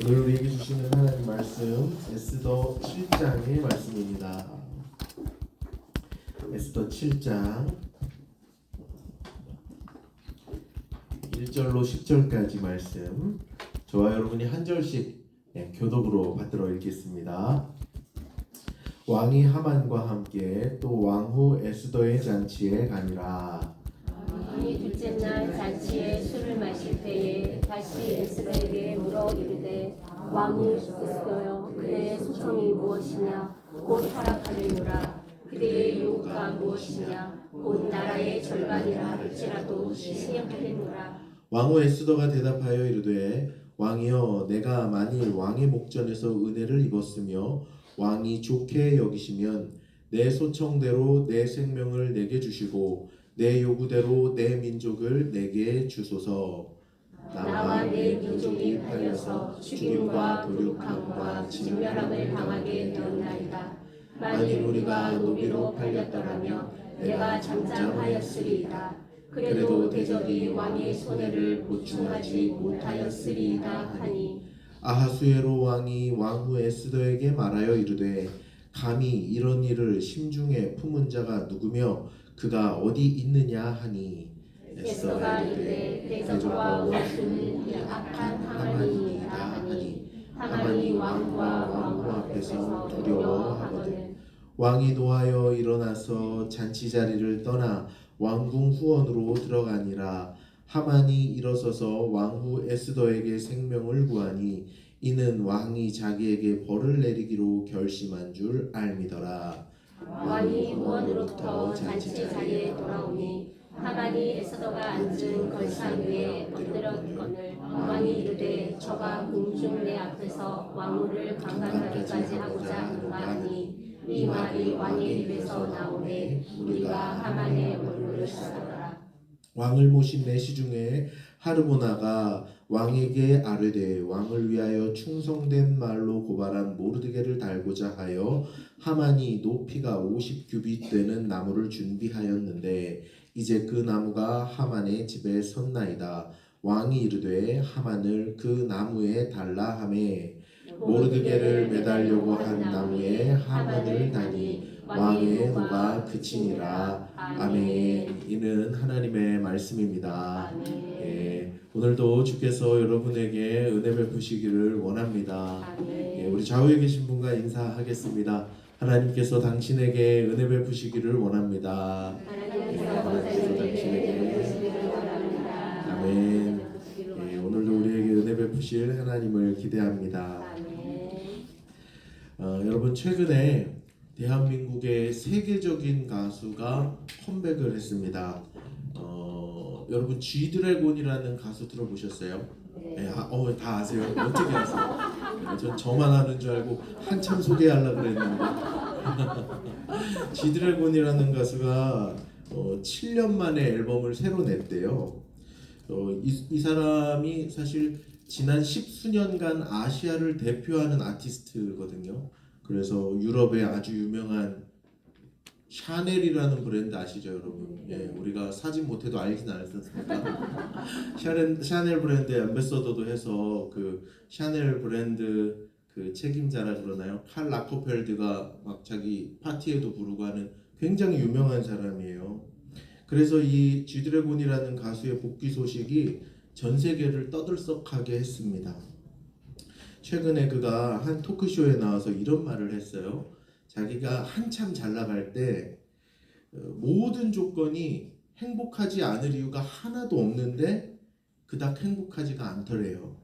오늘 우리에게 주시는 하나님 말씀 에스더 7장의 말씀입니다. 에스더 7장 1절로 10절까지 말씀, 저와 여러분이 한 절씩 교독으로 받들어 읽겠습니다. 왕이 하만과 함께 또 왕후 에스더의 잔치에 가니라. 왕이 둘째 날 잔치에 술을 마실 때에 다시 에스더에게 물어 이르되, 왕이 에스더여, 그대의 소청이 무엇이냐? 곧 허락하려니라. 그대의 요구가 무엇이냐? 곧 나라의 절반이라 할지라도 시행하려니라. 왕후 에스더가 대답하여 이르되, 왕이여, 내가 만일 왕의 목전에서 은혜를 입었으며 왕이 좋게 여기시면 내 소청대로 내 생명을 내게 주시고 내 요구대로 내 민족을 내게 주소서. 나와 내 민족이 팔려서 죽임과 도륙함과 진멸함을 당하게 되었나이다. 만일 우리가 노비로 팔렸더라면 내가 잠잠하였으리이다. 그래도 대적이 왕의 손해를 보충하지 못하였으리이다 하니, 아하수에로 왕이 왕후 에스더에게 말하여 이르되, 감히 이런 일을 심중에 품은 자가 누구며 그가 어디 있느냐 하니, 에스더가 이르되 대적과 원수는 이 악한 하만이니이다 하니, 하만이 왕과 왕후 앞에서 두려워하거든. 왕이 노하여 일어나서 잔치 자리를 떠나 왕궁 후원으로 들어가니라. 하만이 일어서서 왕후 에스더에게 생명을 구하니 이는 왕이 자기에게 벌을 내리기로 결심한 줄 알미더라. 왕이 후원으로부터 잔치 자리에 돌아오니 하만이 에스더가 앉은 걸상 위에 엎드렸거늘 왕이 이르되, 저가 궁중 내 앞에서 왕후를 강간하기까지 하고자 하는가 하니, 이 말이 왕의 입에서 나오매 우리가 하만의 얼굴을 쏟아라. 왕을 모신 내시 중에 하르보나가 왕에게 아뢰되, 왕을 위하여 충성된 말로 고발한 모르드게를 달고자 하여 하만이 높이가 50규빗 되는 나무를 준비하였는데 이제 그 나무가 하만의 집에 섰나이다. 왕이 이르되 하만을 그 나무에 달라 하매 모르드게를 매달려고 한 나무에 하만을 다니 왕의 노가 그치니라. 아멘. 이는 하나님의 말씀입니다. 오늘도 주께서 여러분에게 은혜 베푸시기를 원합니다. 우리 좌우에 계신 분과 인사하겠습니다. 하나님께서 당신에게 은혜 베푸시기를 원합니다. 아멘. 오늘도 우리에게 은혜 베푸실 하나님을 기대합니다. 여러분, 최근에 대한민국의 세계적인 가수가 컴백을 했습니다. 여러분, G드래곤이라는 가수 들어보셨어요? 네, 다 아세요? 어떻게 아세요? 전 저만 아는 줄 알고 한참 소개하려고 그랬는데 G드래곤이라는 가수가 7년 만에 앨범을 새로 냈대요. 이 사람이 사실 지난 10수년간 아시아를 대표하는 아티스트거든요. 그래서 유럽의 아주 유명한 샤넬이라는 브랜드 아시죠, 여러분? 우리가 사진 못해도 알진 않았습니까? 샤넬 브랜드의 앰베서더도 해서 그 샤넬 브랜드 그 책임자라 그러나요? 칼 라커펠드가 막 자기 파티에도 부르고 하는 굉장히 유명한 사람이에요. 그래서 이 G드래곤이라는 가수의 복귀 소식이 전 세계를 떠들썩하게 했습니다. 최근에 그가 한 토크쇼에 나와서 이런 말을 했어요. 자기가 한참 잘 나갈 때 모든 조건이 행복하지 않을 이유가 하나도 없는데 그닥 행복하지가 않더래요.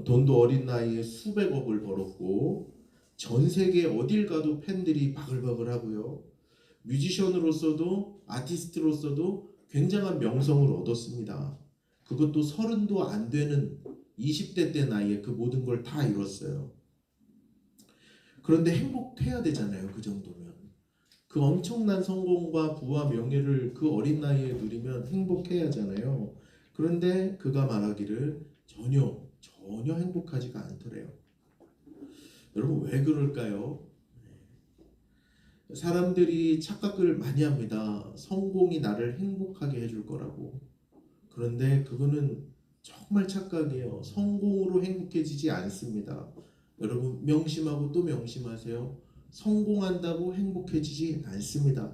돈도 어린 나이에 수백억을 벌었고 전 세계 어딜 가도 팬들이 바글바글 하고요. 뮤지션으로서도 아티스트로서도 굉장한 명성을 얻었습니다. 그것도 30도 안 되는 20대 때 나이에 그 모든 걸 다 이뤘어요. 그런데 행복해야 되잖아요. 그 정도면. 그 엄청난 성공과 부와 명예를 그 어린 나이에 누리면 행복해야 하잖아요. 그런데 그가 말하기를 전혀 행복하지가 않더래요. 여러분, 왜 그럴까요? 사람들이 착각을 많이 합니다. 성공이 나를 행복하게 해줄 거라고. 그런데 그거는 정말 착각이에요. 성공으로 행복해지지 않습니다. 여러분 명심하고 또 명심하세요. 성공한다고 행복해지지 않습니다.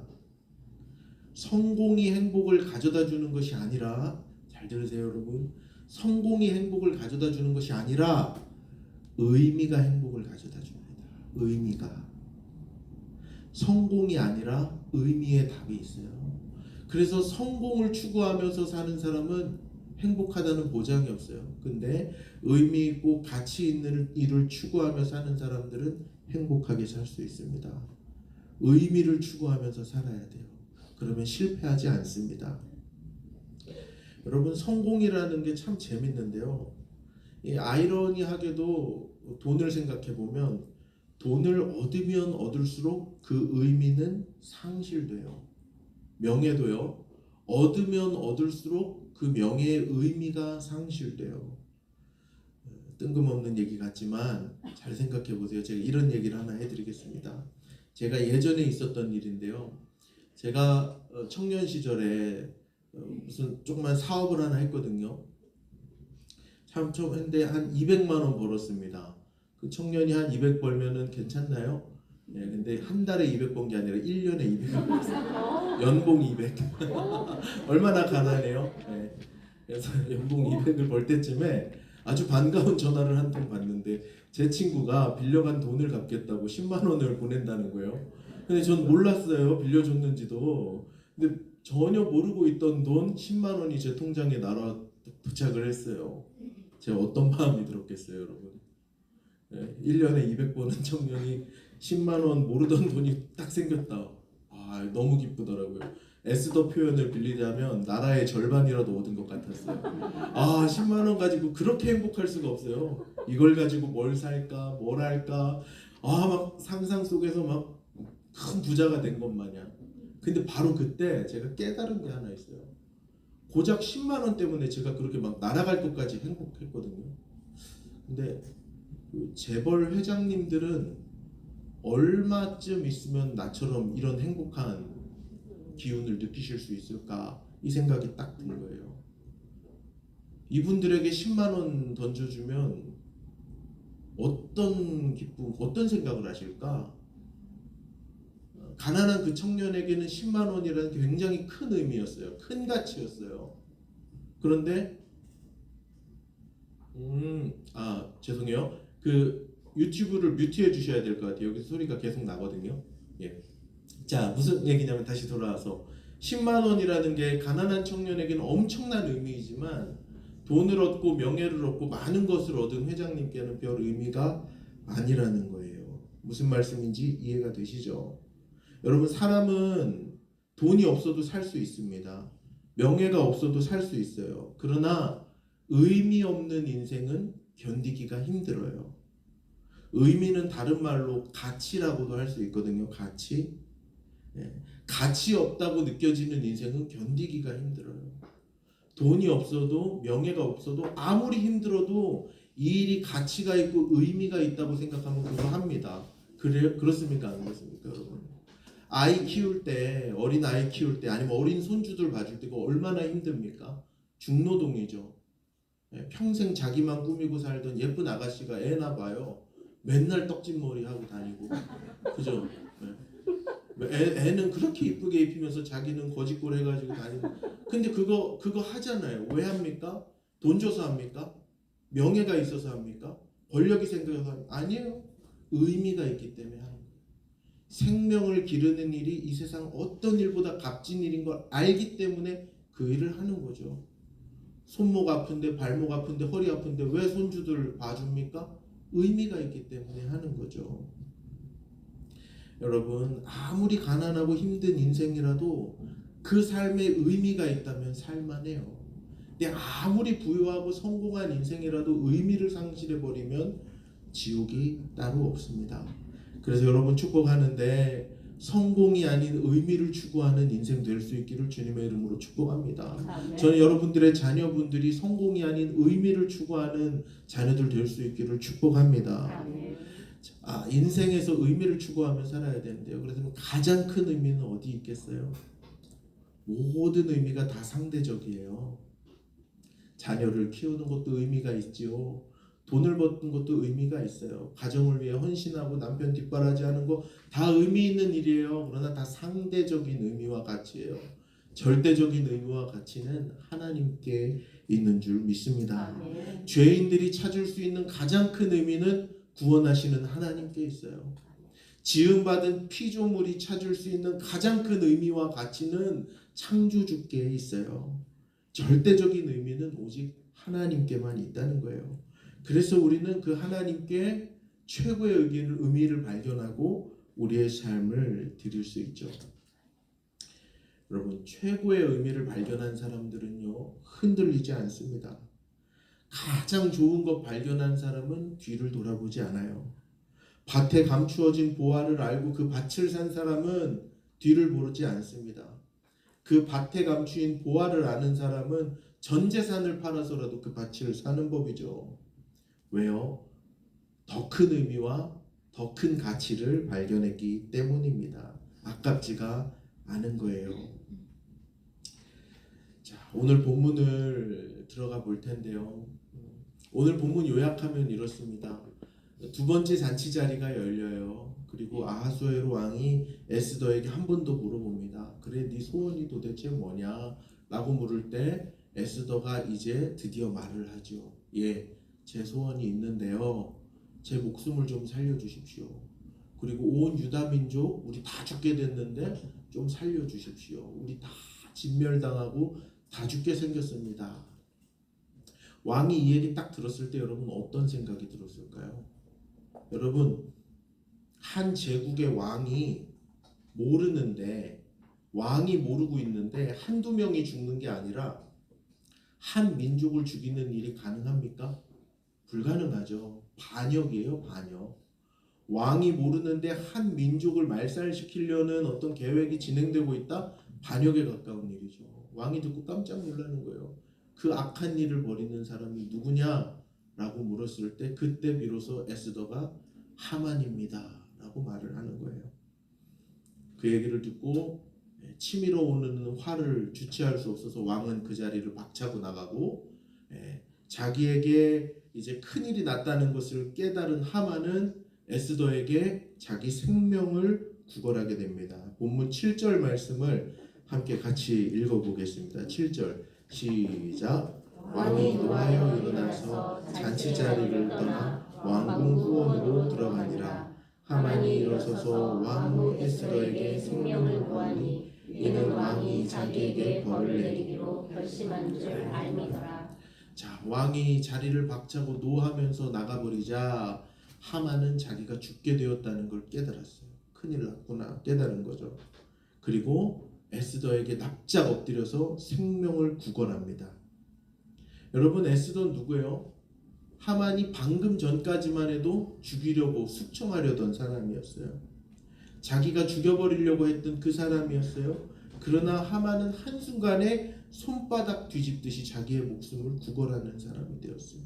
성공이 행복을 가져다 주는 것이 아니라, 잘 들으세요 여러분, 성공이 행복을 가져다 주는 것이 아니라 의미가 행복을 가져다 줍니다. 의미가. 성공이 아니라 의미의 답이 있어요. 그래서 성공을 추구하면서 사는 사람은 행복하다는 보장이 없어요. 근데 의미 있고 가치 있는 일을 추구하며 사는 사람들은 행복하게 살 수 있습니다. 의미를 추구하면서 살아야 돼요. 그러면 실패하지 않습니다. 여러분 성공이라는 게 참 재밌는데요. 이 아이러니하게도 돈을 생각해 보면 돈을 얻으면 얻을수록 그 의미는 상실돼요. 명예도요. 얻으면 얻을수록 그 명예의 의미가 상실돼요. 뜬금없는 얘기 같지만 잘 생각해 보세요. 제가 이런 얘기를 하나 해드리겠습니다. 제가 예전에 있었던 일인데요. 제가 청년 시절에 무슨 조그만 사업을 하나 했거든요. 참 근데 한 200만 원 벌었습니다. 그 청년이 한 200 벌면은 괜찮나요? 예, 근데 한 달에 200 번 게 아니라 1년에 200 벌었어요. 연봉 200. 얼마나 가난해요? 예. 그래서 연봉 200을 벌 때쯤에 아주 반가운 전화를 한 통 받는데 제 친구가 빌려간 돈을 갚겠다고 10만 원을 보낸다는 거예요. 근데 전 몰랐어요. 빌려줬는지도. 근데 전혀 모르고 있던 돈 10만 원이 제 통장에 날아 도착을 했어요. 제가 어떤 마음이 들었겠어요, 여러분? 예, 1년에 200 버는 청년이 10만 원 모르던 돈이 딱 생겼다. 아, 너무 기쁘더라고요. 에스더 표현을 빌리자면 나라의 절반이라도 얻은 것 같았어요. 아, 10만 원 가지고 그렇게 행복할 수가 없어요. 이걸 가지고 뭘 살까, 뭘 할까. 아, 막 상상 속에서 막 큰 부자가 된 것 마냥. 근데 바로 그때 제가 깨달은 게 하나 있어요. 고작 10만 원 때문에 제가 그렇게 막 날아갈 것까지 행복했거든요. 근데 그 재벌 회장님들은 얼마쯤 있으면 나처럼 이런 행복한 기운을 느끼실 수 있을까? 이 생각이 딱 든 거예요. 이분들에게 10만 원 던져주면 어떤 기쁨, 어떤 생각을 하실까? 가난한 그 청년에게는 10만 원이라는 게 굉장히 큰 의미였어요. 큰 가치였어요. 그런데 죄송해요. 그 유튜브를 뮤트해 주셔야 될 것 같아요. 여기서 소리가 계속 나거든요. 예. 자, 무슨 얘기냐면 다시 돌아와서 10만 원이라는 게 가난한 청년에게는 엄청난 의미이지만 돈을 얻고 명예를 얻고 많은 것을 얻은 회장님께는 별 의미가 아니라는 거예요. 무슨 말씀인지 이해가 되시죠? 여러분 사람은 돈이 없어도 살 수 있습니다. 명예가 없어도 살 수 있어요. 그러나 의미 없는 인생은 견디기가 힘들어요. 의미는 다른 말로 가치라고도 할 수 있거든요. 가치. 예. 가치 없다고 느껴지는 인생은 견디기가 힘들어요. 돈이 없어도 명예가 없어도 아무리 힘들어도 이 일이 가치가 있고 의미가 있다고 생각하면 그거 합니다. 그렇습니까? 안 그렇습니까, 여러분? 아이 키울 때, 어린 아이 키울 때, 아니면 어린 손주들 봐줄 때가 얼마나 힘듭니까? 중노동이죠. 예, 평생 자기만 꾸미고 살던 예쁜 아가씨가 애나 봐요. 맨날 떡진머리 하고 다니고, 그죠? 애는 그렇게 이쁘게 입히면서 자기는 거짓골 해가지고 다니고. 근데 그거 하잖아요. 왜 합니까? 돈 줘서 합니까? 명예가 있어서 합니까? 권력이 생겨서 합니까? 아니에요. 의미가 있기 때문에 하는 거예요. 생명을 기르는 일이 이 세상 어떤 일보다 값진 일인 걸 알기 때문에 그 일을 하는 거죠. 손목 아픈데, 발목 아픈데, 허리 아픈데 왜 손주들 봐줍니까? 의미가 있기 때문에 하는 거죠. 여러분 아무리 가난하고 힘든 인생이라도 그 삶에 의미가 있다면 살만해요. 근데 아무리 부유하고 성공한 인생이라도 의미를 상실해버리면 지옥이 따로 없습니다. 그래서 여러분 축복하는데 성공이 아닌 의미를 추구하는 인생 될 수 있기를 주님의 이름으로 축복합니다. 아멘. 저는 여러분들의 자녀분들이 성공이 아닌 의미를 추구하는 자녀들 될 수 있기를 축복합니다. 아멘. 인생에서 의미를 추구하며 살아야 되는데요. 그래서 가장 큰 의미는 어디 있겠어요? 모든 의미가 다 상대적이에요. 자녀를 키우는 것도 의미가 있지요. 돈을 버는 것도 의미가 있어요. 가정을 위해 헌신하고 남편 뒷바라지하는 거 다 의미 있는 일이에요. 그러나 다 상대적인 의미와 가치예요. 절대적인 의미와 가치는 하나님께 있는 줄 믿습니다. 아멘. 죄인들이 찾을 수 있는 가장 큰 의미는 구원하시는 하나님께 있어요. 지음받은 피조물이 찾을 수 있는 가장 큰 의미와 가치는 창조주께 있어요. 절대적인 의미는 오직 하나님께만 있다는 거예요. 그래서 우리는 그 하나님께 최고의 의미를 발견하고 우리의 삶을 드릴 수 있죠. 여러분, 최고의 의미를 발견한 사람들은요, 흔들리지 않습니다. 가장 좋은 것 발견한 사람은 뒤를 돌아보지 않아요. 밭에 감추어진 보화를 알고 그 밭을 산 사람은 뒤를 보지 않습니다. 그 밭에 감추인 보화를 아는 사람은 전 재산을 팔아서라도 그 밭을 사는 법이죠. 왜요? 더 큰 의미와 더 큰 가치를 발견했기 때문입니다. 아깝지가 않은 거예요. 자, 오늘 본문을 들어가 볼 텐데요. 오늘 본문 요약하면 이렇습니다. 두 번째 잔치 자리가 열려요. 그리고 아하수에로 왕이 에스더에게 한 번 더 물어봅니다. 그래, 네 소원이 도대체 뭐냐? 라고 물을 때 에스더가 이제 드디어 말을 하죠. 예, 제 소원이 있는데요. 제 목숨을 좀 살려주십시오. 그리고 온 유다 민족 우리 다 죽게 됐는데 좀 살려주십시오. 우리 다 진멸당하고 다 죽게 생겼습니다. 왕이 이 얘기 딱 들었을 때 여러분 어떤 생각이 들었을까요? 여러분, 한 제국의 왕이 모르는데, 왕이 모르고 있는데 한두 명이 죽는 게 아니라 한 민족을 죽이는 일이 가능합니까? 불가능하죠. 반역이에요, 반역. 왕이 모르는데 한 민족을 말살시키려는 어떤 계획이 진행되고 있다? 반역에 가까운 일이죠. 왕이 듣고 깜짝 놀라는 거예요. 그 악한 일을 벌이는 사람이 누구냐? 라고 물었을 때 그때 비로소 에스더가 하만입니다 라고 말을 하는 거예요. 그 얘기를 듣고 치밀어 오르는 화를 주체할 수 없어서 왕은 그 자리를 박차고 나가고, 자기에게 이제 큰일이 났다는 것을 깨달은 하만은 에스더에게 자기 생명을 구걸하게 됩니다. 본문 7절 말씀을 함께 같이 읽어보겠습니다. 7절 시작. 왕이 노하여 일어나서 잔치 자리를 떠나 왕궁 후원으로 들어가니라. 하만이 일어서서 왕후 에스더에게 생명을 구하니 이는 왕이 자기에게 벌을 내리기로 결심한 줄 알미더라. 자, 왕이 자리를 박차고 노하면서 나가버리자 하만은 자기가 죽게 되었다는 걸 깨달았어요. 큰일 났구나 깨달은 거죠. 그리고 에스더에게 납작 엎드려서 생명을 구걸합니다. 여러분, 에스더 누구예요? 하만이 방금 전까지만 해도 죽이려고 숙청하려던 사람이었어요. 자기가 죽여버리려고 했던 그 사람이었어요. 그러나 하만은 한순간에 손바닥 뒤집듯이 자기의 목숨을 구걸하는 사람이 되었어요.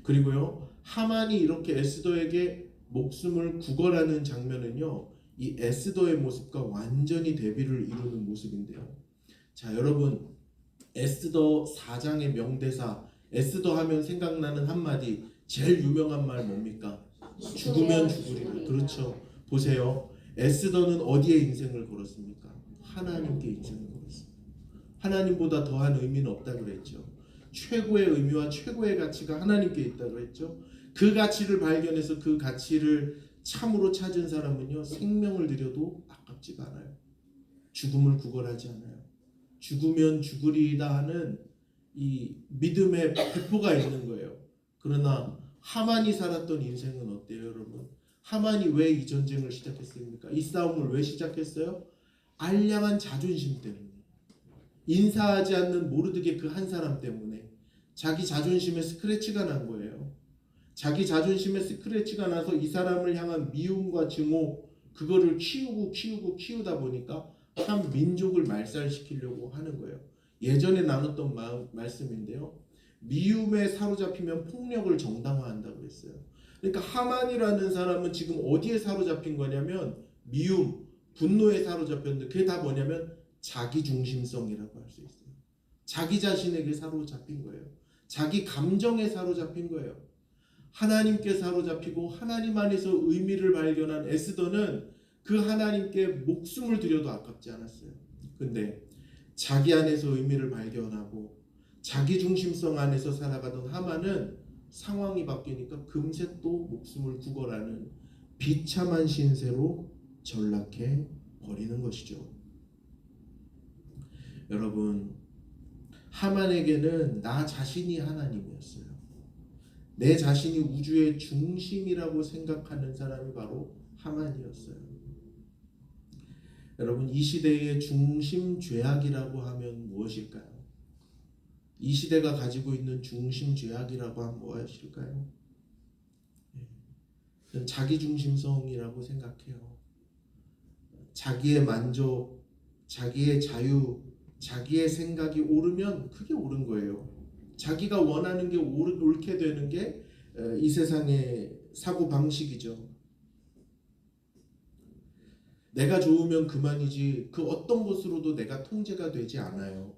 그리고요, 하만이 이렇게 에스더에게 목숨을 구걸하는 장면은요, 이 에스더의 모습과 완전히 대비를 이루는 모습인데요. 자, 여러분, 에스더 4장의 명대사, 에스더 하면 생각나는 한마디, 제일 유명한 말 뭡니까? 죽으면 죽으리라. 그렇죠. 보세요. 에스더는 어디에 인생을 걸었습니까? 하나님께 인생을 걸었습니다. 하나님보다 더한 의미는 없다고 그랬죠. 최고의 의미와 최고의 가치가 하나님께 있다고 했죠. 그 가치를 발견해서 그 가치를 참으로 찾은 사람은요, 생명을 들여도 아깝지가 않아요. 죽음을 구걸하지 않아요. 죽으면 죽으리이다 하는 이 믿음의 배포가 있는 거예요. 그러나 하만이 살았던 인생은 어때요, 여러분? 하만이 왜 이 전쟁을 시작했습니까? 이 싸움을 왜 시작했어요? 알량한 자존심 때문에. 인사하지 않는 모르드게 그 한 사람 때문에 자기 자존심에 스크래치가 난 거예요. 자기 자존심에 스크래치가 나서 이 사람을 향한 미움과 증오, 그거를 키우다 보니까 한 민족을 말살시키려고 하는 거예요. 예전에 나눴던 말씀인데요. 미움에 사로잡히면 폭력을 정당화한다고 했어요. 그러니까 하만이라는 사람은 지금 어디에 사로잡힌 거냐면 미움, 분노에 사로잡혔는데 그게 다 뭐냐면 자기 중심성이라고 할 수 있어요. 자기 자신에게 사로잡힌 거예요. 자기 감정에 사로잡힌 거예요. 하나님께 사로잡히고 하나님 안에서 의미를 발견한 에스더는 그 하나님께 목숨을 들여도 아깝지 않았어요. 근데 자기 안에서 의미를 발견하고 자기 중심성 안에서 살아가던 하만은 상황이 바뀌니까 금세 또 목숨을 구걸하는 비참한 신세로 전락해 버리는 것이죠. 여러분, 하만에게는 나 자신이 하나님이었어요. 내 자신이 우주의 중심이라고 생각하는 사람이 바로 하만이었어요. 여러분, 이 시대의 중심 죄악이라고 하면 무엇일까요? 이 시대가 가지고 있는 중심 죄악이라고 하면 무엇일까요? 저는 자기 중심성이라고 생각해요. 자기의 만족, 자기의 자유, 자기의 생각이 옳으면 그게 옳은 거예요. 자기가 원하는 게 옳게 되는 게 이 세상의 사고 방식이죠. 내가 좋으면 그만이지 그 어떤 것으로도 내가 통제가 되지 않아요.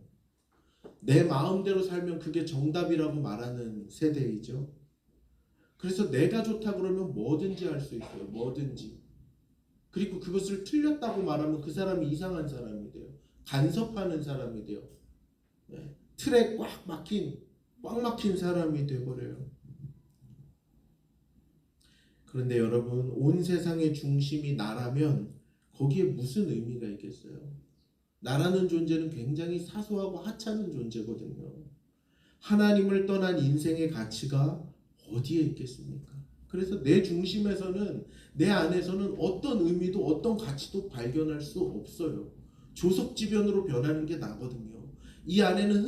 내 마음대로 살면 그게 정답이라고 말하는 세대이죠. 그래서 내가 좋다 그러면 뭐든지 할 수 있어요. 뭐든지. 그리고 그것을 틀렸다고 말하면 그 사람이 이상한 사람이 돼요. 간섭하는 사람이 돼요. 틀에 꽉 막힌 사람이 돼버려요. 그런데 여러분, 온 세상의 중심이 나라면 거기에 무슨 의미가 있겠어요? 나라는 존재는 굉장히 사소하고 하찮은 존재거든요. 하나님을 떠난 인생의 가치가 어디에 있겠습니까? 그래서 내 중심에서는, 내 안에서는 어떤 의미도 어떤 가치도 발견할 수 없어요. 조석지변으로 변하는 게 나거든요. 이 안에는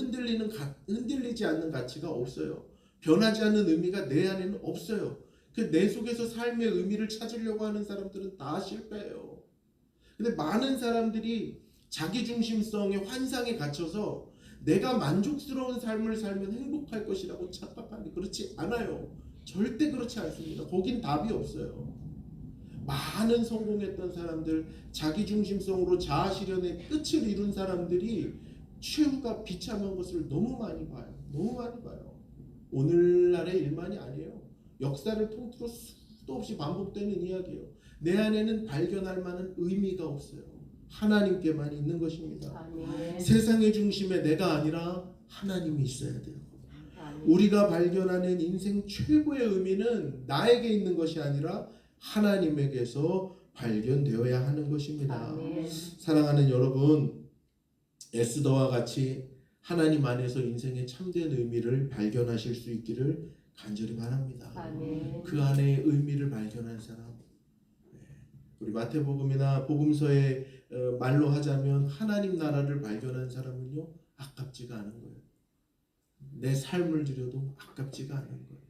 흔들리지 않는 가치가 없어요. 변하지 않는 의미가 내 안에는 없어요. 내 속에서 삶의 의미를 찾으려고 하는 사람들은 다 실패해요. 근데 많은 사람들이 자기 중심성의 환상에 갇혀서 내가 만족스러운 삶을 살면 행복할 것이라고 착각하니 그렇지 않아요. 절대 그렇지 않습니다. 거긴 답이 없어요. 많은 성공했던 사람들, 자기 중심성으로 자아 실현의 끝을 이룬 사람들이 최후가 비참한 것을 너무 많이 봐요. 너무 많이 봐요. 오늘날의 일만이 아니에요. 역사를 통틀어 수도 없이 반복되는 이야기예요. 내 안에는 발견할 만한 의미가 없어요. 하나님께만 있는 것입니다. 아멘. 세상의 중심에 내가 아니라 하나님이 있어야 돼요. 아멘. 우리가 발견하는 인생 최고의 의미는 나에게 있는 것이 아니라 하나님에게서 발견되어야 하는 것입니다. 아멘. 사랑하는 여러분, 에스더와 같이 하나님 안에서 인생의 참된 의미를 발견하실 수 있기를 간절히 바랍니다. 아멘. 그 안에 의미를 발견한 사람, 우리 마태복음이나 복음서의 말로 하자면 하나님 나라를 발견한 사람은요, 아깝지가 않은 거예요. 내 삶을 드려도 아깝지가 않은 거예요.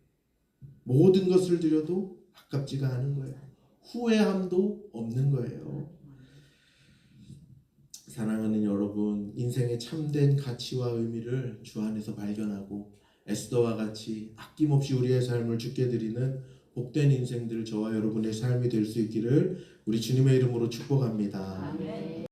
모든 것을 드려도 아깝지가 않은 거예요. 후회함도 없는 거예요. 사랑하는 여러분, 인생의 참된 가치와 의미를 주 안에서 발견하고 에스더와 같이 아낌없이 우리의 삶을 주께 드리는 복된 인생들, 저와 여러분의 삶이 될 수 있기를 우리 주님의 이름으로 축복합니다. 아멘.